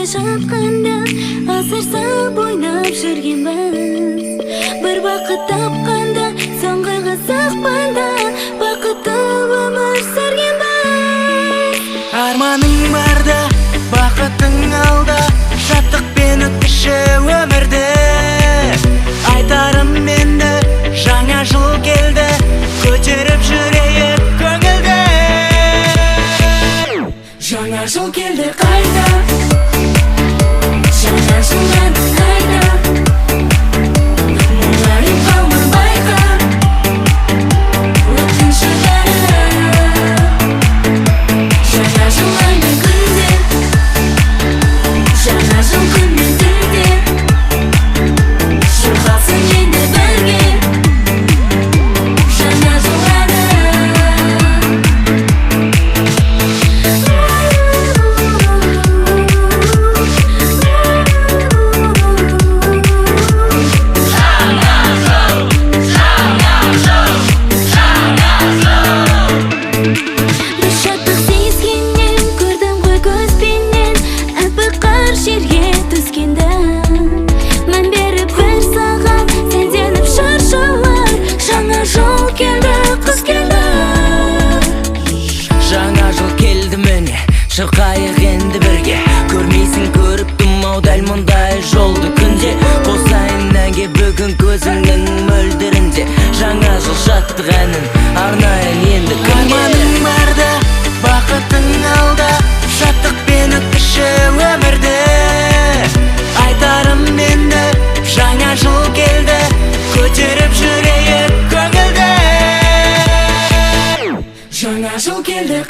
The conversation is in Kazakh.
жатқанда асыр салып ойнап жүргенбіз. Бір бақыт тапқанда соңғы қызықпанда бақытты өмір сүргенбіз. Арманың барда, бақытың алда, шаттықпен өткізші өмірді. Айтарым енді жаңа жыл келді, көтеріп жүрейік көңілді. Жаңа жыл келді қайда, жаңа жылдан қайда, мұңайып қалма байқа, өткінші бәрі. Жаңа жыл айны күнде, жаңа жыл күнмен түнде, шырқалсын енді бірге жаңа жыл әні. Шырқайық енді бірге, көрмейсің көріп тұмау дәл мұндай жолды күнде. Қосайын әнге бүгін көзіңнің мөлдірінде, жаңа жыл шаттық әнін арнайын енді күнге. Арманың барда, бақытың алда, шаттықпен өткізші өмірді. Айтарым енді жаңа жыл келді, көтеріп жүрейік көңілді. Жаңа жыл келді